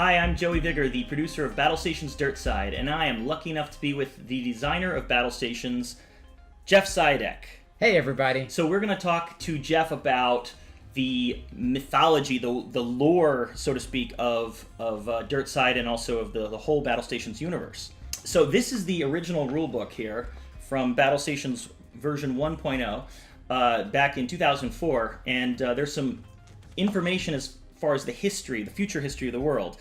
Hi, I'm Joey Vigour, the producer of Battlestations Dirtside, and I am lucky enough to be with the designer of Battlestations, Jeff Siadek. Hey, everybody. So we're going to talk to Jeff about the mythology, the lore, so to speak, of Dirtside and also of the whole Battlestations universe. So this is the original rulebook here from Battlestations version 1.0 back in 2004, and there's some information as far as the future history of the world.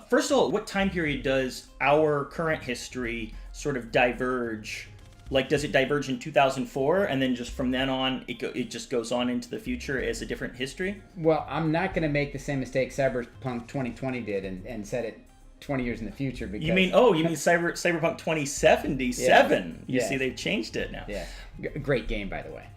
First of all, what time period does our current history sort of diverge? Like, does it diverge in 2004, and then just from then on, it just goes on into the future as a different history? Well, I'm not going to make the same mistake Cyberpunk 2020 did and set it 20 years in the future. Because you mean Cyberpunk 2077? You see, they've changed it now. Yeah, great game, by the way.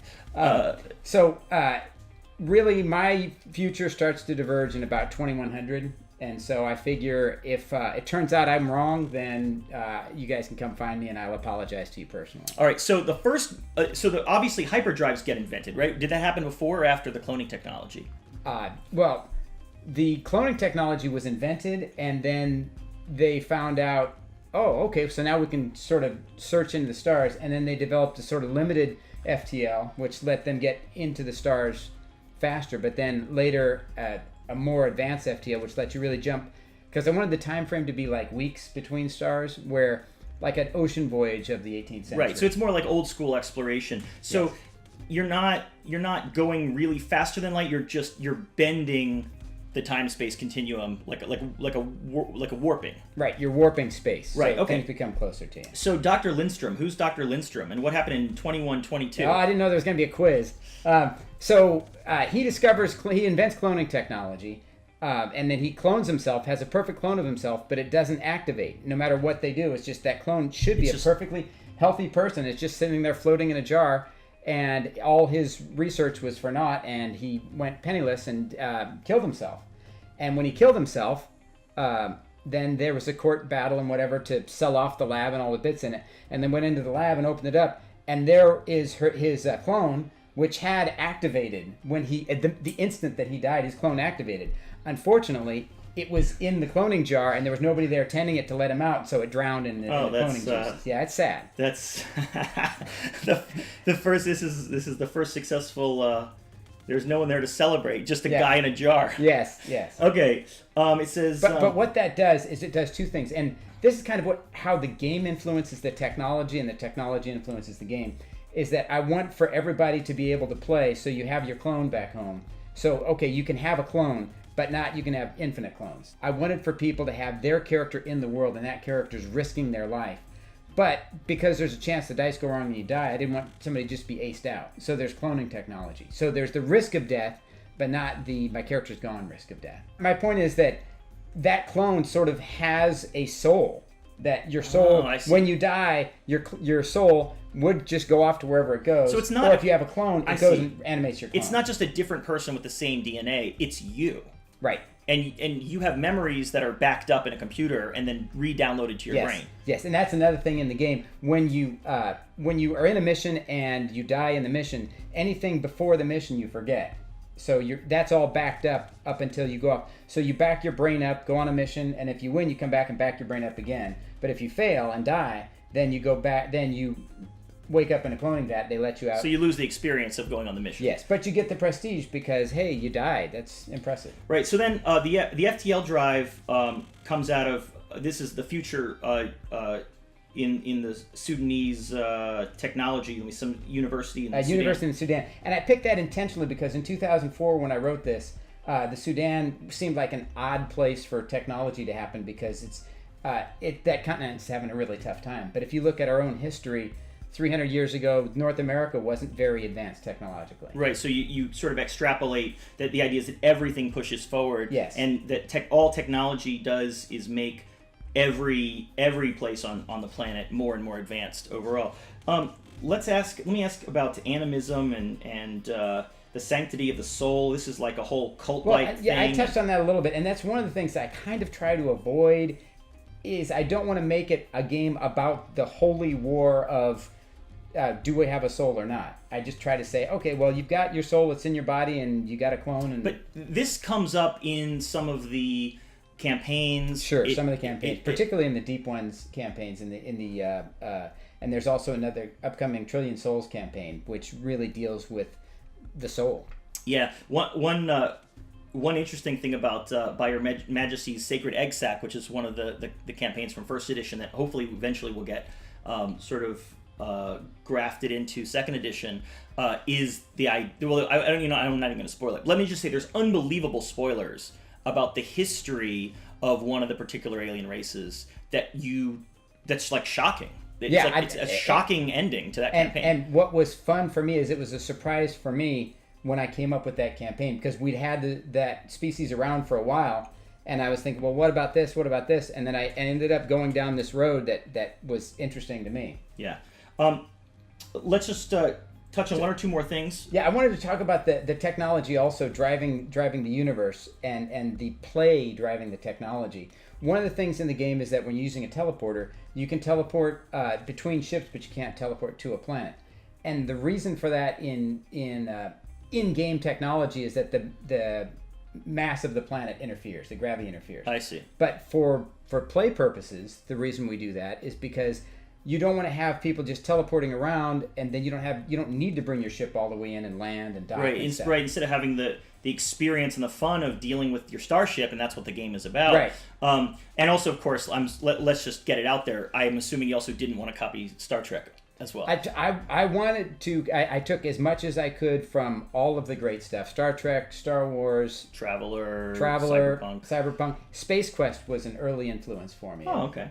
Really, my future starts to diverge in about 2100. And so I figure if it turns out I'm wrong, then you guys can come find me and I'll apologize to you personally. All right, so obviously hyperdrives get invented, right? Did that happen before or after the cloning technology? Well, the cloning technology was invented, and then they found out, oh, okay, so now we can sort of search into the stars, and then they developed a sort of limited FTL, which let them get into the stars faster, but then later a more advanced FTL, which lets you really jump, because I wanted the time frame to be like weeks between stars, where like an ocean voyage of the 18th century. Right, so it's more like old school exploration. So yes. You're not going really faster than light. You're bending the time-space continuum like a warping. Right, you're warping space. Right, so okay. Things become closer to you. So Dr. Lindstrom, who's Dr. Lindstrom, and what happened in 2122? Oh, I didn't know there was going to be a quiz. He invents cloning technology, and then he clones himself, has a perfect clone of himself, but it doesn't activate. No matter what they do, it's just that clone should be a perfectly healthy person. It's just sitting there floating in a jar, and all his research was for naught, and he went penniless and killed himself. And when he killed himself, then there was a court battle and whatever to sell off the lab and all the bits in it, and then went into the lab and opened it up, and there is his clone, which had activated when the instant that he died, his clone activated. Unfortunately, it was in the cloning jar, and there was nobody there tending it to let him out, so it drowned in the cloning juices. Yeah, it's sad. That's the first. This is the first successful. There's no one there to celebrate, just a guy in a jar. Yes. Okay. It says. But what that does is it does two things, and this is kind of how the game influences the technology, and the technology influences the game. Is that I want for everybody to be able to play, so you have your clone back home. So, okay, you can have a clone, but not you can have infinite clones. I wanted for people to have their character in the world, and that character's risking their life. But because there's a chance the dice go wrong and you die, I didn't want somebody to just be aced out. So there's cloning technology. So there's the risk of death, but not my character's gone risk of death. My point is that clone sort of has a soul. That your soul, when you die, your soul would just go off to wherever it goes. So it's not. Or if you have a clone, it goes and animates your clone. It's not just a different person with the same DNA. It's you. Right. And you have memories that are backed up in a computer and then re-downloaded to your brain. Yes, and that's another thing in the game. When you are in a mission and you die in the mission, anything before the mission you forget. So that's all backed up until you go off. So you back your brain up, go on a mission, and if you win, you come back and back your brain up again. But if you fail and die, then you go back. Then you wake up in a cloning vat. They let you out. So you lose the experience of going on the mission. Yes, but you get the prestige because hey, you died. That's impressive. Right. So then the FTL drive comes out of this is the future in the Sudanese technology, some university in Sudan. University in Sudan. And I picked that intentionally because in 2004 when I wrote this, the Sudan seemed like an odd place for technology to happen because that continent's having a really tough time. But if you look at our own history, 300 years ago, North America wasn't very advanced technologically. Right, so you sort of extrapolate that the idea is that everything pushes forward. Yes. And that all technology does is make every place on the planet more and more advanced overall. Let me ask about animism and the sanctity of the soul. This is like a whole cult-like thing. Yeah, I touched on that a little bit, and that's one of the things that I kind of try to avoid. Is I don't want to make it a game about the holy war of do we have a soul or not. I just try to say, okay, well, you've got your soul, it's in your body, and you got a clone. But this comes up in some of the campaigns. Sure, some of the campaigns, particularly in the Deep Ones campaigns, and there's also another upcoming Trillion Souls campaign, which really deals with the soul. Yeah, one interesting thing about By Your Majesty's Sacred Egg Sack, which is one of the campaigns from first edition that hopefully eventually will get grafted into second edition, is I'm not even going to spoil it. Let me just say there's unbelievable spoilers about the history of one of the particular alien races that's like shocking. It's a shocking ending to that campaign. And what was fun for me is it was a surprise for me when I came up with that campaign, because we'd had that species around for a while, and I was thinking, well, what about this? What about this? And then I ended up going down this road that was interesting to me. Yeah. Let's just touch on one or two more things. Yeah, I wanted to talk about the technology also driving the universe and the play driving the technology. One of the things in the game is that when you're using a teleporter, you can teleport between ships, but you can't teleport to a planet. And the reason for that in-game technology is that the mass of the planet interferes, the gravity interferes. I see. But for play purposes, the reason we do that is because you don't want to have people just teleporting around, and then you don't need to bring your ship all the way in and land and dock. Right, and stuff. Right. Instead of having the experience and the fun of dealing with your starship, and that's what the game is about. Right. And also, of course, let's just get it out there. I'm assuming you also didn't want to copy Star Trek as well. I wanted to. I took as much as I could from all of the great stuff: Star Trek, Star Wars, Traveler, Cyberpunk. Space Quest was an early influence for me. Oh, okay.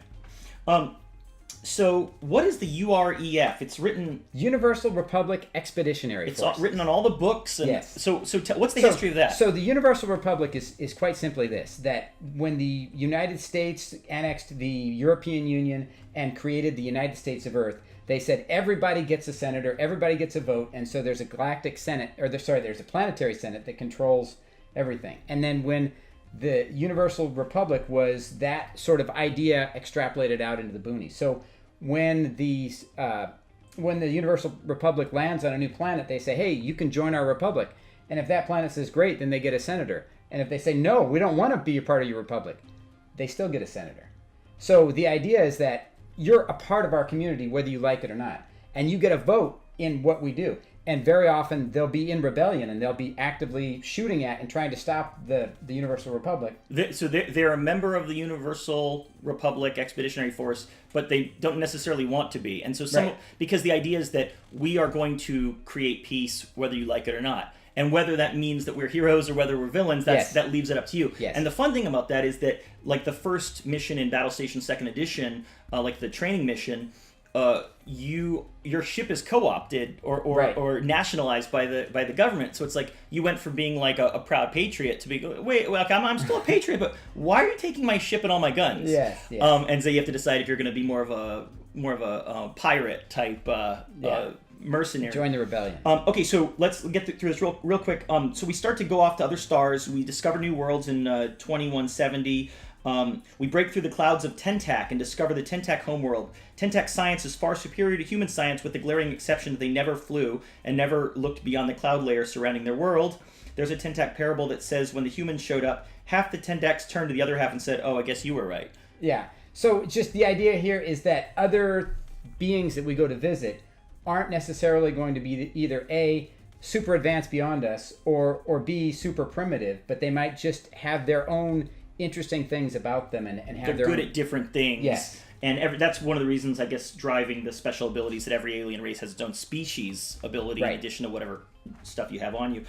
So, what is the UREF? It's written... Universal Republic Expeditionary Force. It's written on all the books. And yes. So what's the history of that? So, the Universal Republic is quite simply this, that when the United States annexed the European Union and created the United States of Earth, they said everybody gets a senator, everybody gets a vote, and so there's a galactic senate, there's a planetary senate that controls everything. And then when the Universal Republic was that sort of idea extrapolated out into the boonies. So when the Universal Republic lands on a new planet, they say, hey, you can join our republic. And if that planet says great, then they get a senator. And if they say, no, we don't want to be a part of your republic, they still get a senator. So the idea is that you're a part of our community, whether you like it or not. And you get a vote in what we do. And very often they'll be in rebellion and they'll be actively shooting at and trying to stop the Universal Republic. So they're a member of the Universal Republic Expeditionary Force, but they don't necessarily want to be. And so because the idea is that we are going to create peace whether you like it or not. And whether that means that we're heroes or whether we're villains, that leaves it up to you. Yes. And the fun thing about that is that, like the first mission in Battlestation Second Edition, like the training mission, your ship is co-opted or nationalized by the government. So it's like you went from being like a proud patriot to be I'm still a patriot, but why are you taking my ship and all my guns? Yes. And so you have to decide if you're going to be more of a pirate type mercenary. Join the rebellion. Okay, so let's get through this real quick. So we start to go off to other stars. We discover new worlds in 2170. We break through the clouds of Tentak and discover the Tentak homeworld. Tentak science is far superior to human science, with the glaring exception that they never flew and never looked beyond the cloud layer surrounding their world. There's a Tentak parable that says when the humans showed up, half the Tentaks turned to the other half and said, oh, I guess you were right. Yeah. So just the idea here is that other beings that we go to visit aren't necessarily going to be either A, super advanced beyond us, or B, super primitive, but they might just have their own interesting things about them and have they're good at different things. Yes. And that's one of the reasons, I guess, driving the special abilities that every alien race has its own species ability in addition to whatever stuff you have on you.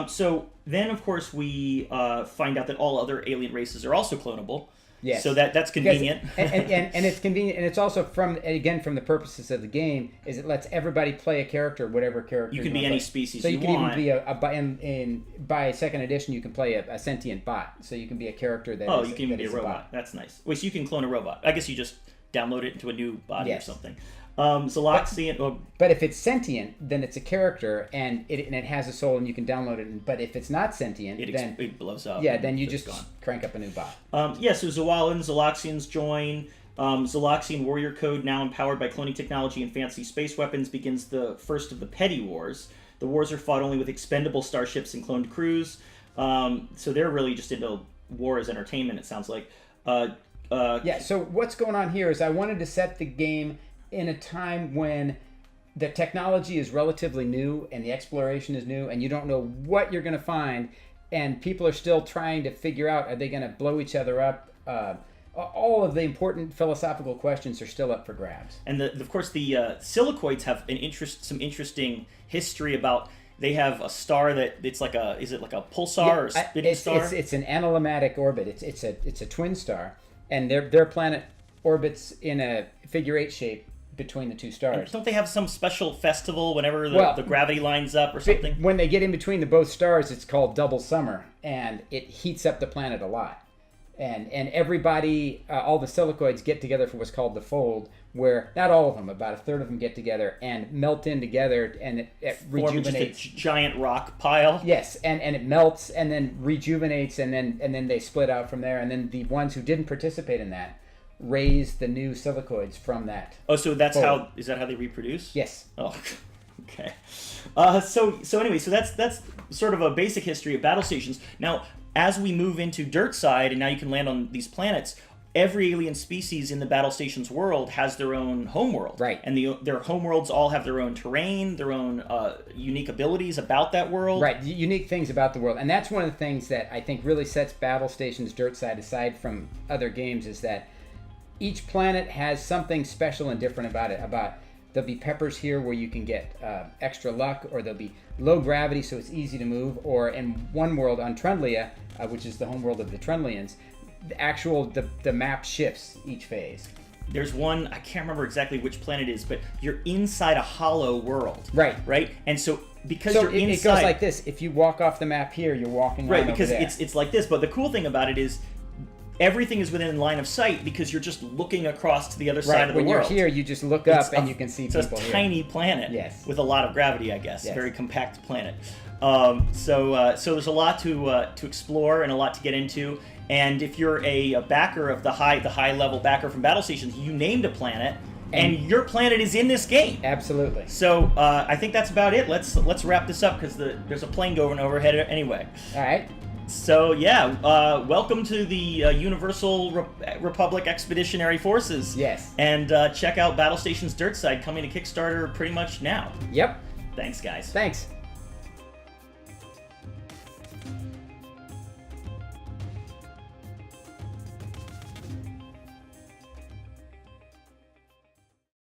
So then, of course, we find out that all other alien races are also clonable. Yes. So that's convenient. and it's convenient, and it's also from the purposes of the game is it lets everybody play a character, whatever character you can be any species. So you can want. even be by second edition you can play a sentient bot. So you can be a character that. Oh, you can even be a robot. That's nice. Wait, so you can clone a robot? I guess you just download it into a new body or something. Zoloxian. But if it's sentient, then it's a character, and it has a soul, and you can download it. But if it's not sentient, then it blows up. Yeah, then you just crank up a new bot. So Zoalans, Zoloxians join. Zoloxian warrior code, now empowered by cloning technology and fancy space weapons, begins the first of the petty wars. The wars are fought only with expendable starships and cloned crews. So they're really just into war as entertainment. It sounds like. Yeah. So what's going on here is I wanted to set the game in a time when the technology is relatively new and the exploration is new, and you don't know what you're going to find, and people are still trying to figure out, are they going to blow each other up? All of the important philosophical questions are still up for grabs. And of course, the silicoids have some interesting history about. They have a star that it's like is it like a pulsar or spinning star? It's an analemmatic orbit. It's a twin star, and their planet orbits in a figure 8 shape between the two stars. And don't they have some special festival whenever the gravity lines up or something? When they get in between the both stars, it's called double summer, and it heats up the planet a lot. And everybody, all the silicoids get together for what's called the fold, where not all of them, about a third of them get together and melt in together, and it rejuvenates. Just a giant rock pile. Yes, and it melts and then rejuvenates, and then they split out from there, and then the ones who didn't participate in that raise the new silicoids from that. Oh, so that's fold. Is that how they reproduce? Yes. Oh, okay. So anyway, so that's sort of a basic history of battle stations. Now, as we move into Dirtside, and now you can land on these planets, every alien species in the battle stations world has their own homeworld. Right. And their homeworlds all have their own terrain, their own unique abilities about that world. Right, unique things about the world. And that's one of the things that I think really sets Battle Stations Dirtside aside from other games, is that each planet has something special and different about it. There'll be peppers here where you can get extra luck, or there'll be low gravity so it's easy to move, or in one world on Trundlia, which is the home world of the Trundlians, the map shifts each phase. There's one, I can't remember exactly which planet it is, but you're inside a hollow world. Right. Right? And so because so you're inside... it goes like this. If you walk off the map here, you're walking right, on because over there. it's like this. But the cool thing about it is everything is within line of sight because you're just looking across to the other side of the world. When you're here, you just look up and you can see people here. It's a tiny planet with a lot of gravity, I guess. Yes. Very compact planet. So there's a lot to explore and a lot to get into. And if you're a backer of the high level backer from Battle Stations, you named a planet, and your planet is in this game. Absolutely. So I think that's about it. Let's wrap this up because there's a plane going overhead anyway. All right. So yeah, welcome to the Universal Republic Expeditionary Forces. Yes. And check out Battle Stations Dirtside, coming to Kickstarter pretty much now. Yep. Thanks, guys. Thanks.